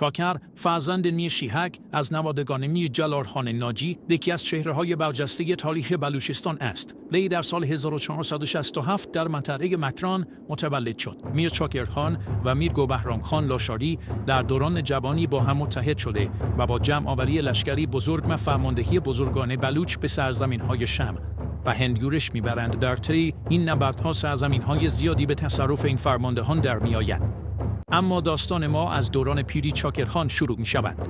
چاکر فرزند میر شیحک از نوادگان میر جلال خان ناجی یکی از چهره‌های برجسته تاریخ بلوچستان است. وی در سال 1467 در منطقه مکران متولد شد. میر چاکر خان و میر گوبهرام خان لاشاری در دوران جوانی با هم متحد شده و با جمع آوری لشکری بزرگ و فرماندهی بزرگان بلوچ به سرزمین‌های شم و هند یورش می‌برند. در طی این نبردها سرزمین‌های زیادی به تصرف این فرماندهان در می‌آید. اما داستان ما از دوران پیری چاکرخان شروع می‌شود.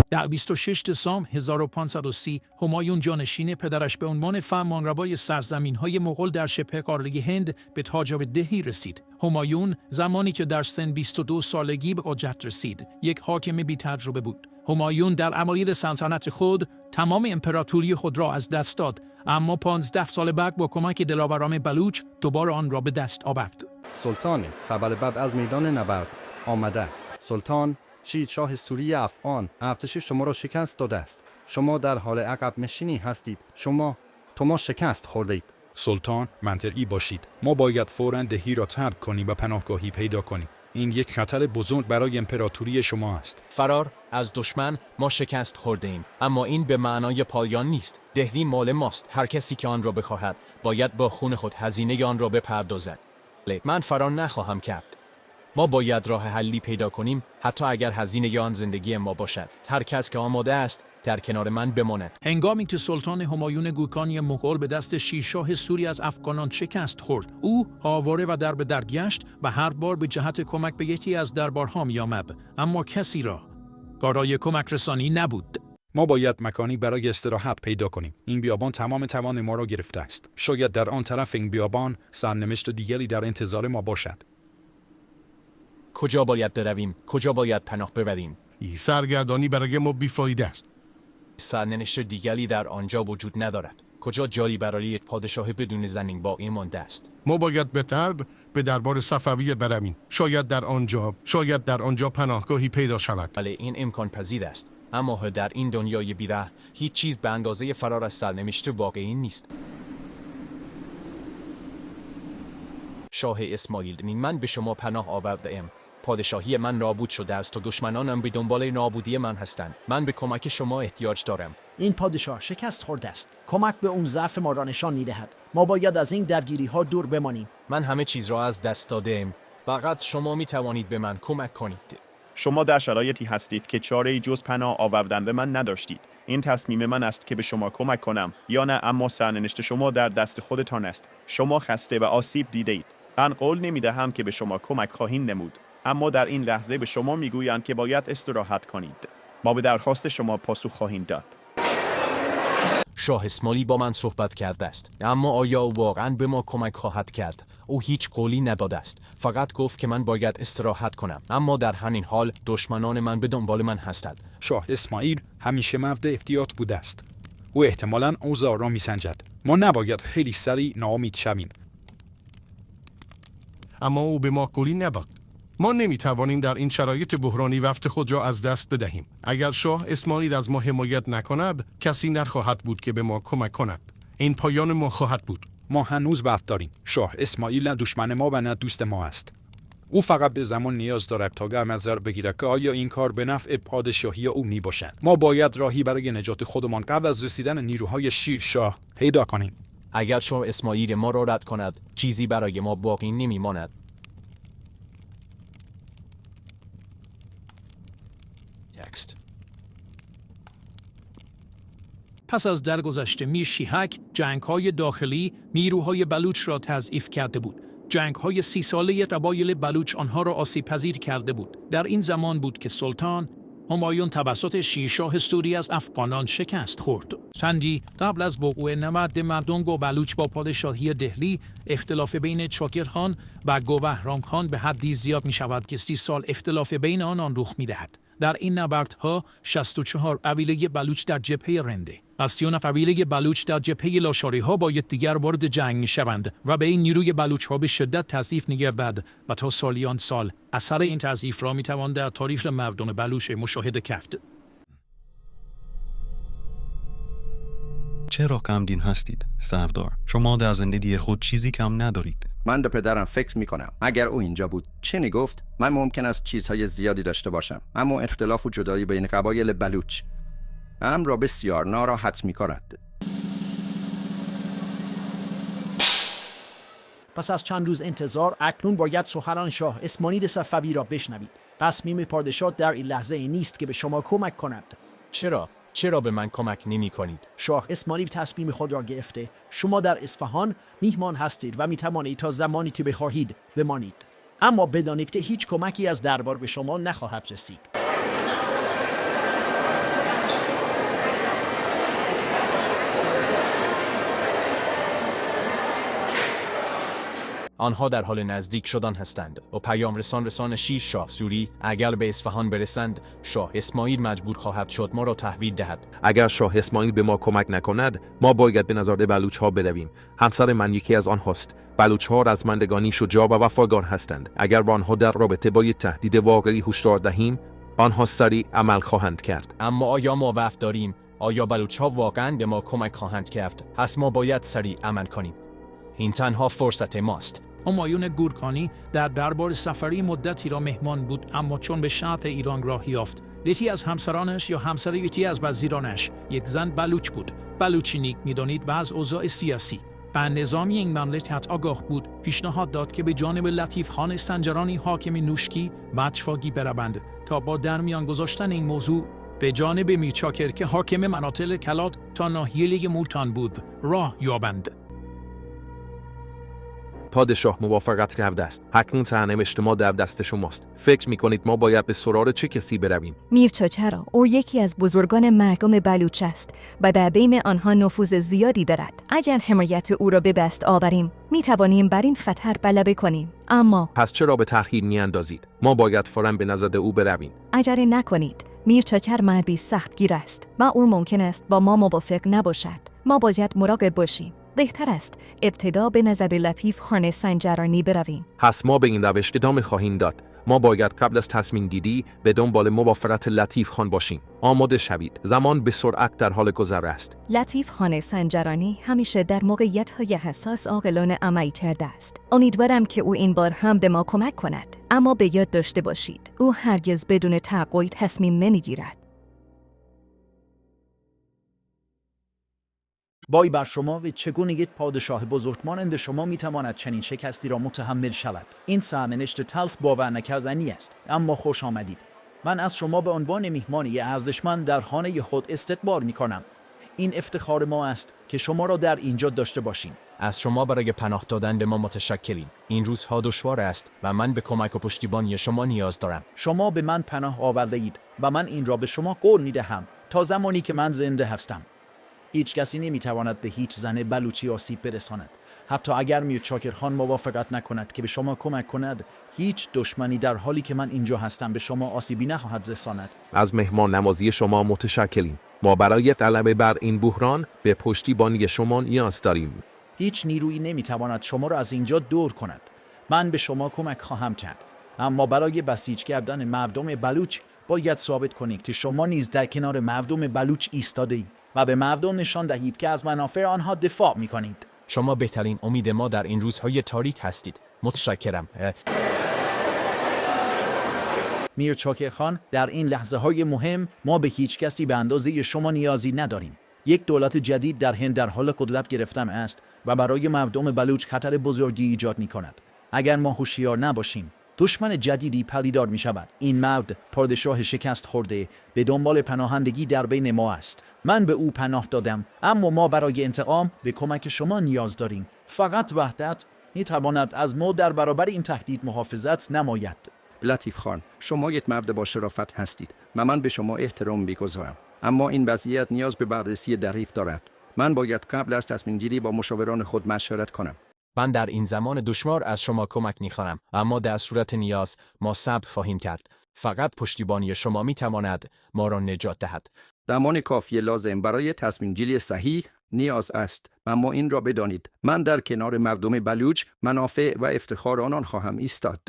در 26 دسامبر 1530 همایون جانشین پدرش به عنوان فرمانروای سرزمین‌های مغول در شبه قاره هند به تاج و دهی رسید. همایون زمانی که در سن 22 سالگی به قدرت رسید، یک حاکم بی تجربه بود. همایون در عملیات سلطنت خود تمام امپراتوری خود را از دست داد، اما 15 سال بعد با کمک دلاوران بلوچ دوباره آن را به دست آورد. سلطان خبر بعد از میدان نبرد آمده است. سلطان شید شاه سوری افغان ارتش شما را شکست داده است. شما در حال عقب نشینی هستید. شما شکست خوردید. سلطان منطقی باشید. ما باید فوراً دهی را ترک کنیم و پناهگاهی پیدا کنیم. این یک خطر بزرگ برای امپراتوری شما است. فرار از دشمن ما شکست خوردیم، اما این به معنای پایان نیست. دهلی مال ماست. هر کسی که آن را بخواهد باید با خون خود هزینه آن را بپردازد. من فرار نخواهم کرد. ما باید راه حلی پیدا کنیم، حتی اگر هزینه آن زندگی ما باشد. هر کس که آماده است در کنار من بماند. هنگامی که سلطان همایون گوکانی مغول به دست شیرشاه سوری از افغانان شکست خورد، او آواره و در به در گشت و هر بار به جهت کمک به یکی از دربارها می‌آمد، اما کسی را کارای کمک رسانی نبود. ما باید مکانی برای استراحت پیدا کنیم. این بیابان تمام توان ما را گرفته است. شاید در آن طرف این بیابان سرنوشت دیگری در انتظار ما باشد. کجا باید برویم؟ کجا باید پناه ببریم؟ این سرگردانی برای ما بیفایده است. سرنوشت دیگری در آنجا وجود ندارد. کجا جایی برای یک پادشاه بدون زمین باقی مانده است؟ ما باید به طلب به دربار صفوی برویم. شاید در آنجا پناهگاهی پیدا شود. بله، این امکان پذیر است. اما در این دنیای بیره هیچ چیز به اندازه فرار از سرنوشت واقعی نیست. شاه اسماعیل، من به شما پناه آورده ام. پادشاهی من نابود شده است و دشمنانم به دنبال نابودی من هستند. من به کمک شما احتیاج دارم. این پادشاه شکست خورده است. کمک به اون ضعف ما را نشان می‌دهد. ما باید از این درگیری ها دور بمانیم. من همه چیز را از دست دادم. فقط شما می توانید به من کمک کنید. شما در شرایطی هستید که چاره‌ای جز پناه آوردن به من نداشتید. این تصمیم من است که به شما کمک کنم یا نه، اما سرنوشت شما در دست خودتان است. شما خسته و آسیب دیدید. من قول نمی‌دهم که به شما کمک خواهیم نمود، اما در این لحظه به شما میگویند که باید استراحت کنید. ما به درخواست شما پاسخ خواهیم داد. شاه اسماعیل با من صحبت کرده است، اما آیا او واقعا به ما کمک خواهد کرد؟ او هیچ قولی نداده است. فقط گفت که من باید استراحت کنم، اما در همین حال دشمنان من به دنبال من هستند. شاه اسماعیل همیشه مرد احتیاط بوده است. او احتمالاً اوضاع را میسنجد. ما نباید خیلی سریع ناامید شویم. اما او به ما قولی نداد. ما نمیتوانیم در این شرایط بحرانی وقت خود را از دست بدهیم. اگر شاه اسماعیل از ما حمایت نکند، کسی نخواهد بود که به ما کمک کند. این پایان ما خواهد بود. ما هنوز وقت داریم. شاه اسماعیل نه دشمن ما و نه دوست ما است. او فقط به زمان نیاز دارد تا در نظر بگیرد که آیا این کار به نفع پادشاهی او میباشد. ما باید راهی برای نجات خودمان قبل از رسیدن نیروهای شیرشاه پیدا کنیم. اگر شاه اسماعیل ما را رد کند، چیزی برای ما باقی نمیماند. پس از درگذشت میر شیحک، جنگ‌های داخلی نیروهای بلوچ را تضعیف کرده بود. جنگ‌های 30 ساله قبایل بلوچ آنها را آسیب‌پذیر کرده بود. در این زمان بود که سلطان همایون توسط شیرشاه سوری از افغانان شکست خورد. چندی قبل از وقوع نبرد مردم و بلوچ با پادشاهی دهلی، اختلاف بین چاکرخان و گوهرام خان به حدی زیاد می شود که 30 سال اختلاف بین آنان رخ می دهد. در این نبردها 64 قبیله بلوچ در جبهه رنده و 39 قبیله بلوچ در جبهه لاشاری ها با یکدیگر وارد جنگ می شوند و به این نیروی بلوچ ها به شدت تضعیف نگردد و تا سالیان سال اثر این تضعیف را می توان در تاریخ مردم بلوچ مشاهده کرد. چرا غمگین هستید، سردار؟ شما در زندگی خود چیزی کم ندارید. من به پدرم فکر میکنم اگر او اینجا بود چه میگفت؟ من ممکن است چیزهای زیادی داشته باشم، اما اختلاف و جدایی بین قبایل بلوچ امر را بسیار ناراحت میکند. پس از چند روز انتظار اکنون باید سخنان شاه اسماعیل صفوی را بشنوید. تصمیم پادشاه در این لحظه نیست که به شما کمک کند. چرا به من کمک نمی کنید؟ شاه اسماعیل تصمیم خود را گرفته. شما در اصفهان میهمان هستید و میتوانید تا زمانی که بخواهید بمانید. اما بدانید که هیچ کمکی از دربار به شما نخواهد رسید. آنها در حال نزدیک شدن هستند و پیام رسان شیر شاه سوری اگر به اصفهان برسند شاه اسماعیل مجبور خواهد شد ما را تحویل دهد. اگر شاه اسماعیل به ما کمک نکند ما باید به نظر بلوچ ها برویم. همسر من یکی از آنهاست. بلوچ ها رزمندگانی شجاع و وفادار هستند. اگر با آنها در رابطه با یک تهدید واقعی هشدار دهیم آنها سریع عمل خواهند کرد. اما آیا ما وفد داریم؟ آیا بلوچ ها واقعا به ما کمک خواهند کرد؟ پس ما باید سریع عمل کنیم. این تنها فرصت ماست. همایون گورکانی در دربار صفوی مدتی را مهمان بود، اما چون به شرق ایران راه یافت یکی از همسرانش یا همسر یکی از وزیرانش یک زن بلوچ بود. بلوچی نیک می‌دانید و از اوضاع سیاسی به نظامی این مملکت آگاه بود. پیشنهاد داد که به جانب لطیف خان سنجرانی حاکم نوشکی و اچفاگی بروند تا با در میان گذاشتن این موضوع به جانب میرچاکر که حاکم مناطق کلات تا ناحیه مولتان بود راه یابند. پادشاه موافقت کرده است. اکنون سرنوشت ما در دست شماست. فکر می‌کنید ما باید به سراغ چه کسی برویم؟ میرچاکر او یکی از بزرگان محکوم بلوچ است و در بین آنها نفوذ زیادی دارد. اگر حمایت او را به دست آوریم می‌توانیم بر این خطر غلبه کنیم. اما پس چرا به تأخیر می‌اندازید؟ ما باید فوراً به نزد او برویم. عجله نکنید. میرچاکر مردی سختگیر است و او ممکن است با ما موافق نباشد. ما باید مراقب باشیم. بهتر است ابتدا به نظر لطیف خان سنجرانی برویم. پس ما به این روش ادامه خواهیم داد. ما باید قبل از تصمیم گیری به دنبال موافقت لطیف خان باشیم. آماده شوید. زمان به سرعت در حال گذر است. لطیف خان سنجرانی همیشه در موقعیت‌های حساس عاقلانه عمل کرده است. امیدوارم که او این بار هم به ما کمک کند. اما به یاد داشته باشید او هرگز بدون تعقل تصمیم نمی‌گیرد. وای بر شما و چگونه یک پادشاه بزرگ مانند شما میتواند چنین شکستی را متحمل شود. این سرنوشت تلخ باور نکردنی است. اما خوش آمدید. من از شما به عنوان میهمانی ارزشمند در خانه خود استقبال میکنم. این افتخار ما است که شما را در اینجا داشته باشیم. از شما برای پناه دادن به ما متشکریم. این روزها دشوار است و من به کمک و پشتیبانی شما نیاز دارم. شما به من پناه آورده اید و من این را به شما قول میدهم تا زمانی که من زنده هستم. هیچ کسی نمیتواند به هیچ زن بلوچی آسیب برساند. حتی اگر میرچاکر خان موافقت نکند که به شما کمک کند، هیچ دشمنی در حالی که من اینجا هستم به شما آسیبی نخواهد رساند. از مهمان نوازی شما متشکریم. ما برای غلبه بر این بحران به پشتیبانی شما نیاز داریم. هیچ نیرویی نمیتواند شما را از اینجا دور کند. من به شما کمک خواهم کرد. اما برای بسیج کردن مردم بلوچ باید ثابت کنید که شما نیز در کنار مردم بلوچ ایستاده اید و به مردم نشان دهید که از منافع آنها دفاع می‌کنید. شما بهترین امید ما در این روزهای تاریک هستید. متشکرم. میرچاکر خان، در این لحظه‌های مهم ما به هیچ کسی به اندازه شما نیازی نداریم. یک دولت جدید در هند در حال قدرت گرفتن است و برای مردم بلوچ خطر بزرگی ایجاد می‌کند. اگر ما هوشیار نباشیم دشمن جدیدی پدیدار می شود. این مرد پادشاه شکست خورده به دنبال پناهندگی در بین ما است. من به او پناه دادم، اما ما برای انتقام به کمک شما نیاز داریم. فقط وحدت می تواند از ما در برابر این تهدید محافظت نماید. لطیف خان، شما یک مرد با شرافت هستید و من به شما احترام می‌گذارم. اما این وضعیت نیاز به بررسی دقیق دارد. من باید قبل از تصمیم گیری با مشاوران خود مشورت کنم. من در این زمان دشوار از شما کمک می‌خوام، اما در صورت نیاز ما صبر خواهیم کرد. فقط پشتیبانی شما می‌تواند ما را نجات دهد. زمان کافی لازم برای تصمیم گیری صحیح نیاز است. اما این را بدانید، من در کنار مردم بلوچ منافع و افتخار آنان خواهم ایستاد.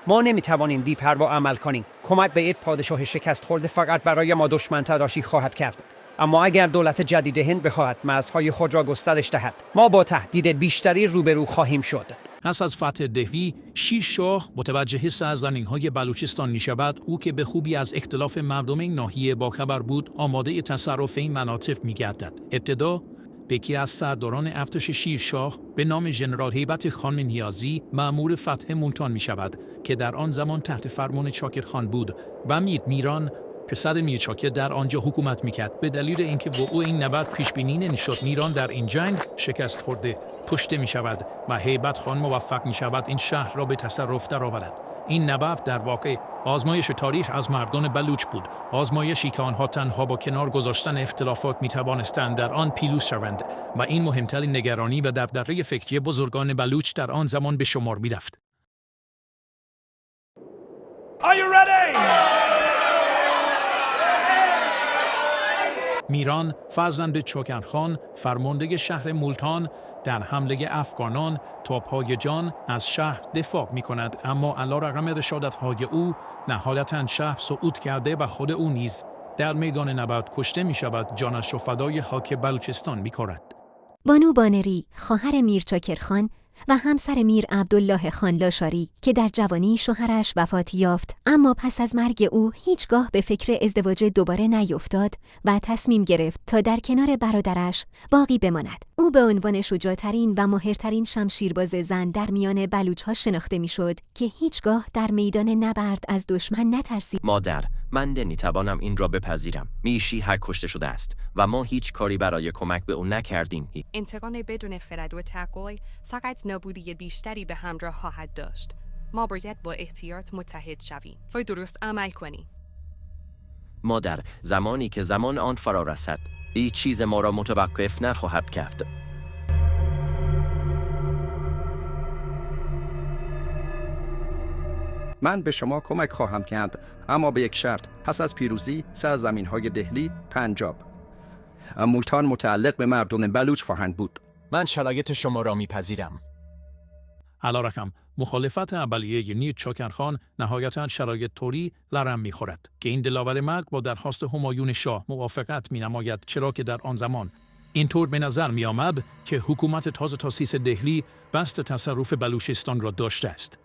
ما نمیتوانیم بی‌پروا عمل کنیم. کمک به یک پادشاه شکست خورده فقط برای ما دشمن تراشی خواهد کرد. اما اگر دولت جدید هند بخواهد مرزهای خود را گسترش دهد ما با تهدید بیشتری روبرو خواهیم شد. پس از فتح دهلی، شیر شاه متوجه سرزمین‌های بلوچستان می‌شود. او که به خوبی از اختلاف مردم این ناحیه باخبر بود، آماده تصرف این مناطق می‌گردد. ابتدا یکی از سرداران ارتش شیر شاه به نام ژنرال هیبت خان نیازی مأمور فتح مولتان می‌شود که در آن زمان تحت فرمان چاکر خان بود و میران پسر میر چاکر در آنجا حکومت می‌کرد. به دلیل اینکه وقوع این نبرد پیش‌بینی نمی‌شد، میران در این جنگ شکست خورده کشته می‌شود و هیبت خان موفق می‌شود این شهر را به تصرف درآورد. این نبرد در واقع آزمایش تاریخ از مردان بلوچ بود، آزمایشی که آنها تنها با کنار گذاشتن اختلافات می‌توانستند در آن پیروز شوند و این مهمترین نگرانی و دغدغه فکری بزرگان بلوچ در آن زمان به شمار می‌رفت. میران فرزند چوکرخان فرمانده شهر مولتان در حمله افغانان تا پای جان از شهر دفاع می کند، اما علیرغم رشادت‌های او نهایتاً شهر صعود کرده و خود او نیز در میدان نبرد کشته می شود. جانش را فدای خاک بلوچستان می کند. بانو بانری خواهر میر چاکرخان و همسر میر عبدالله خان لاشاری که در جوانی شوهرش وفات یافت، اما پس از مرگ او هیچگاه به فکر ازدواج دوباره نیفتاد و تصمیم گرفت تا در کنار برادرش باقی بماند. او به عنوان شجاع‌ترین و ماهرترین شمشیرباز زن در میان بلوچ‌ها شناخته میشد که هیچگاه در میدان نبرد از دشمن نترسید. مادر، من نمیتوانم این را بپذیرم. میشی هک کشته شده است و ما هیچ کاری برای کمک به او نکردیم. انتقام بدون خرد و تعقل فقط نابودی بیشتری به همراه خواهد داشت. ما باید با احتیاط متحد شویم و درست عمل کنیم. مادر، زمانی که زمان آن فرا رسد، هیچ چیز ما را متوقف نخواهد کرد. من به شما کمک خواهم کرد، اما به یک شرط. پس از پیروزی سرزمین‌های دهلی، پنجاب، مولتان متعلق به مردم بلوچ خواهند بود. من شرایط شما را میپذیرم. علیرغم مخالفت اولیه میر چاکرخان، نهایتاً شرایط طوری لرم می‌خورد که این دلاور مرگ با درخواست همایون شاه موافقت می‌نماید، چرا که در آن زمان اینطور به نظر می‌آمد که حکومت تازه تأسیس دهلی بست تصرف بلوچستان را داشته است.